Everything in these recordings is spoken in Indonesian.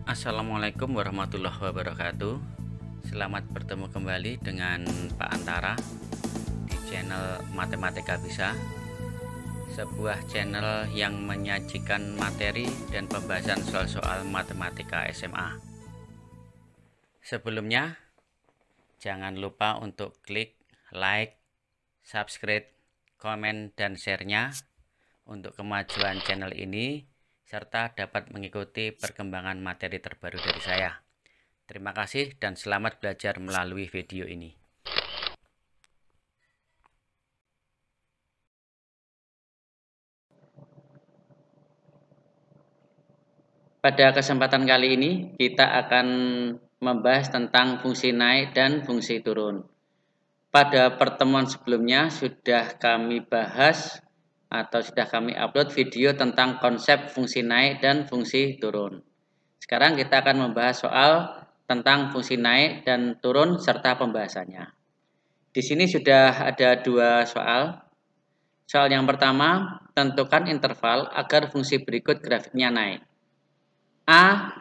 Assalamualaikum warahmatullahi wabarakatuh. Selamat bertemu kembali dengan Pak Antara di channel Matematika Bisa, sebuah channel yang menyajikan materi dan pembahasan soal-soal matematika SMA. Sebelumnya, jangan lupa untuk klik like, subscribe, komen, dan share-nya untuk kemajuan channel ini, serta dapat mengikuti perkembangan materi terbaru dari saya. Terima kasih dan selamat belajar melalui video ini. Pada kesempatan kali ini kita akan membahas tentang fungsi naik dan fungsi turun. Pada pertemuan sebelumnya sudah kami bahas atau sudah kami upload video tentang konsep fungsi naik dan fungsi turun. Sekarang kita akan membahas soal tentang fungsi naik dan turun serta pembahasannya. Di sini sudah ada dua soal. Soal yang pertama, tentukan interval agar fungsi berikut grafiknya naik. A,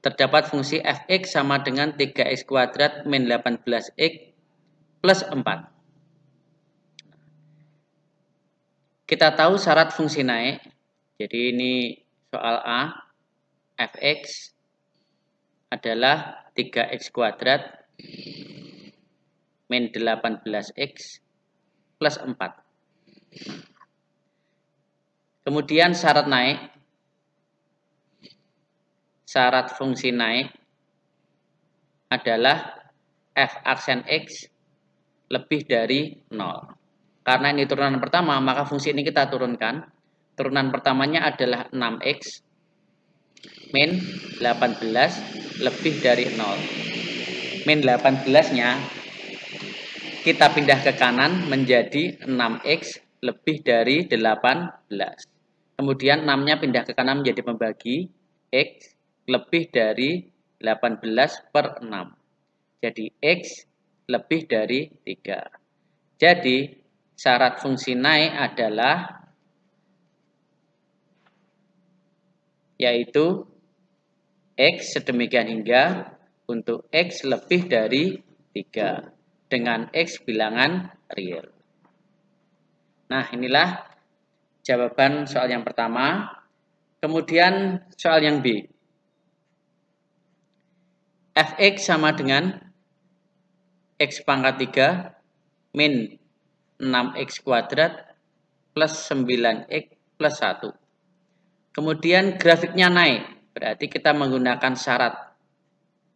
terdapat fungsi fx sama dengan 3x kuadrat min 18x plus 4. Kita tahu syarat fungsi naik. Jadi ini soal A, fx adalah 3x kuadrat min 18x plus 4. Kemudian syarat naik. Syarat fungsi naik adalah f aksen x lebih dari 0. Karena ini turunan pertama, maka fungsi ini kita turunkan. Turunan pertamanya adalah 6x min 18 lebih dari 0. Min 18-nya kita pindah ke kanan menjadi 6x lebih dari 18. Kemudian 6-nya pindah ke kanan menjadi pembagi x lebih dari 18 per 6. Jadi x lebih dari 3. Jadi syarat fungsi naik adalah yaitu x sedemikian hingga untuk x lebih dari 3 dengan x bilangan real. Nah, inilah jawaban soal yang pertama. Kemudian soal yang B. Fx sama dengan x pangkat 3 min 6x kuadrat plus 9x plus 1. Kemudian grafiknya naik, berarti kita menggunakan syarat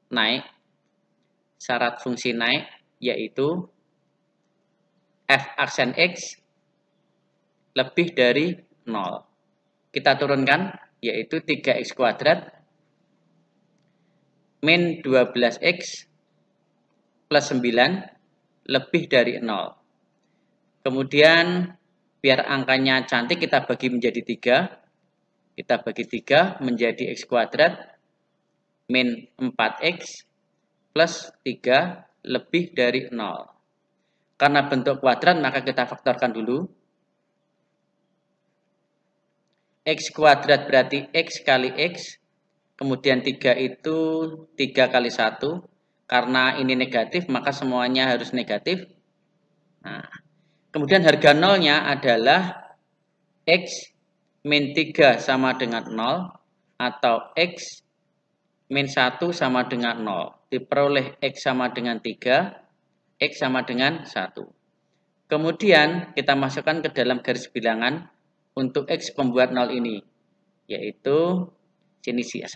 naik, syarat fungsi naik, yaitu f aksen x lebih dari 0. Kita turunkan, yaitu 3x kuadrat min 12x plus 9 lebih dari 0. Kemudian biar angkanya cantik kita bagi menjadi 3. Kita bagi 3 menjadi x kuadrat min 4x plus 3 lebih dari 0. Karena bentuk kuadrat maka kita faktorkan dulu. X kuadrat berarti x kali x. Kemudian 3 itu 3 kali 1. Karena ini negatif maka semuanya harus negatif. Nah, kemudian harga nolnya adalah x min 3 sama dengan 0 atau x min 1 sama dengan 0. Diperoleh x sama dengan 3, x sama dengan 1. Kemudian kita masukkan ke dalam garis bilangan untuk x pembuat 0 ini, yaitu sini 1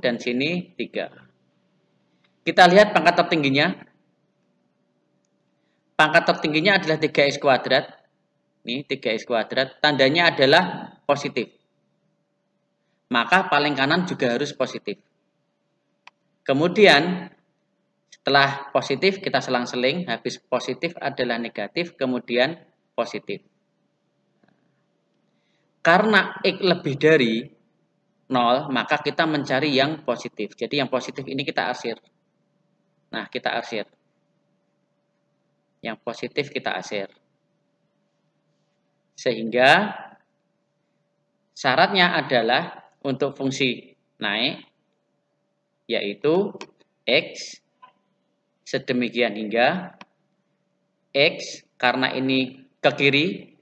dan sini 3. Kita lihat pangkat tertingginya. Pangkat tertingginya adalah 3x kuadrat. Ini 3x kuadrat, tandanya adalah positif. Maka paling kanan juga harus positif. Kemudian setelah positif kita selang-seling, habis positif adalah negatif, kemudian positif. Karena x lebih dari 0, maka kita mencari yang positif. Jadi yang positif ini kita arsir. Nah, kita arsir. Yang positif kita arsir. Sehingga syaratnya adalah untuk fungsi naik, yaitu X sedemikian hingga X, karena ini ke kiri,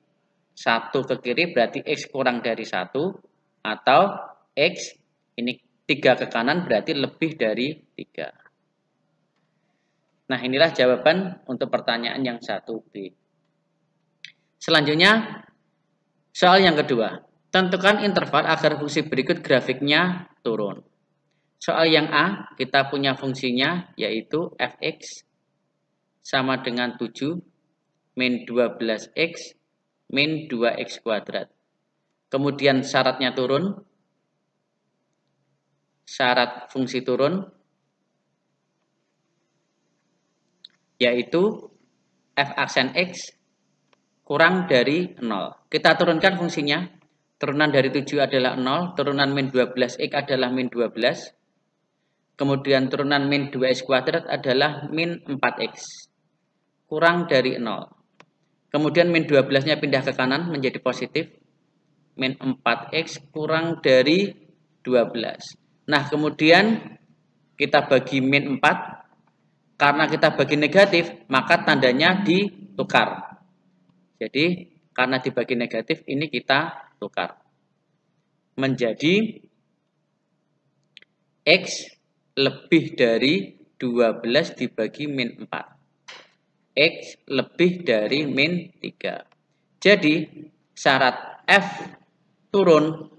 1 ke kiri berarti X kurang dari 1, atau X ini 3 ke kanan berarti lebih dari 3. Nah, inilah jawaban untuk pertanyaan yang 1B. Selanjutnya, soal yang kedua. Tentukan interval agar fungsi berikut grafiknya turun. Soal yang A, kita punya fungsinya yaitu fx sama dengan 7 min 12x min 2x kuadrat. Kemudian syaratnya turun. Syarat fungsi turun yaitu f aksen x kurang dari 0. Kita turunkan fungsinya. Turunan dari 7 adalah 0, turunan min 12x adalah min 12. Kemudian turunan min 2x kuadrat adalah min 4x. Kurang dari 0. Kemudian min 12-nya pindah ke kanan menjadi positif. Min 4x kurang dari 12. Nah, kemudian kita bagi min 4. Karena kita bagi negatif, maka tandanya ditukar. Jadi, karena dibagi negatif, ini kita tukar. Menjadi X lebih dari 12 dibagi min 4. X lebih dari min 3. Jadi, syarat F turun,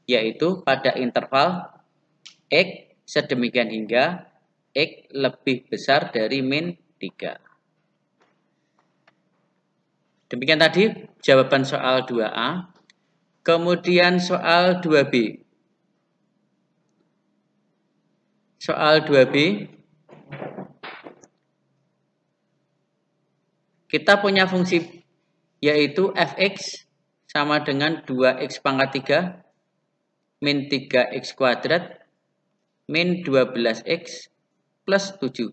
yaitu pada interval X sedemikian hingga X lebih besar dari min 3. Demikian tadi jawaban soal 2A. Kemudian soal 2B. Soal 2B. Kita punya fungsi yaitu fx sama dengan 2x pangkat 3 min 3x kuadrat min 12x plus 7.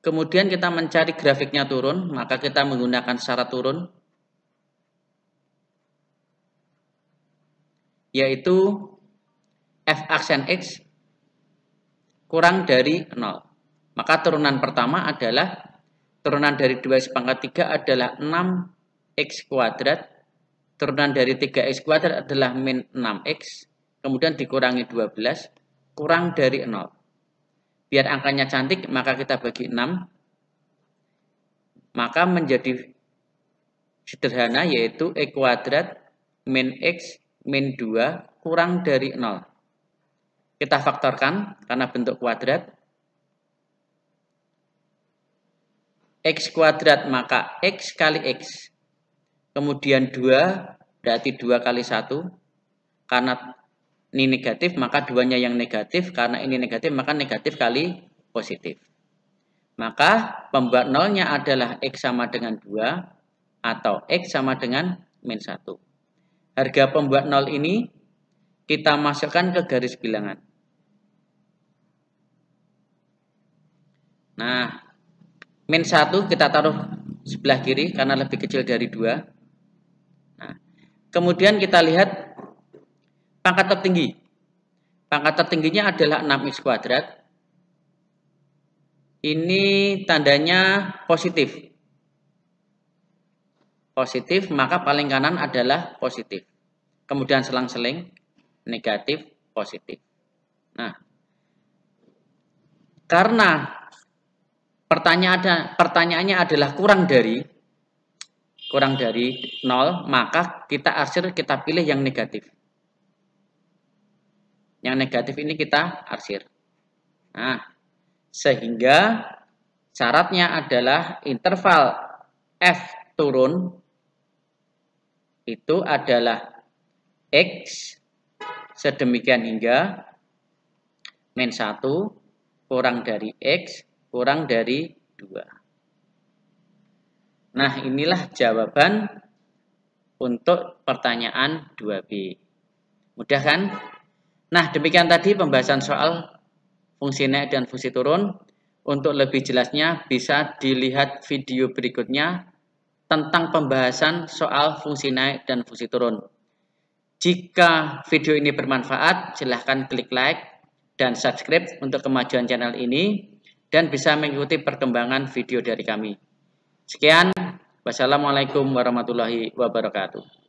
Kemudian kita mencari grafiknya turun, maka kita menggunakan syarat turun, yaitu f aksen x kurang dari 0. Maka turunan pertama adalah, turunan dari 2x pangkat 3 adalah 6x kuadrat, turunan dari 3x kuadrat adalah min 6x, kemudian dikurangi 12, kurang dari 0. Biar angkanya cantik, maka kita bagi 6. Maka menjadi sederhana, yaitu e kuadrat min x min 2 kurang dari 0. Kita faktorkan karena bentuk kuadrat. X kuadrat maka x kali x. Kemudian 2 berarti 2 kali 1. Karena ini negatif, maka 2-nya yang negatif. Karena ini negatif, maka negatif kali positif. Maka pembuat nolnya adalah X sama dengan 2 atau X sama dengan min 1. Harga pembuat nol ini kita masukkan ke garis bilangan. Nah, min 1 kita taruh sebelah kiri karena lebih kecil dari 2. Nah, kemudian kita lihat pangkat tertinggi. Pangkat tertingginya adalah 6x kuadrat. Ini tandanya positif. Positif, maka paling kanan adalah positif. Kemudian selang-seling, negatif, positif. Nah, karena pertanyaannya adalah kurang dari 0, maka kita arsir, kita pilih yang negatif. Yang negatif ini kita arsir. Nah, sehingga syaratnya adalah interval F turun itu adalah X sedemikian hingga min 1 kurang dari X kurang dari 2. Nah, inilah jawaban untuk pertanyaan 2B. Mudah kan? Nah, demikian tadi pembahasan soal fungsi naik dan fungsi turun. Untuk lebih jelasnya bisa dilihat video berikutnya tentang pembahasan soal fungsi naik dan fungsi turun. Jika video ini bermanfaat, silahkan klik like dan subscribe untuk kemajuan channel ini dan bisa mengikuti perkembangan video dari kami. Sekian, wassalamualaikum warahmatullahi wabarakatuh.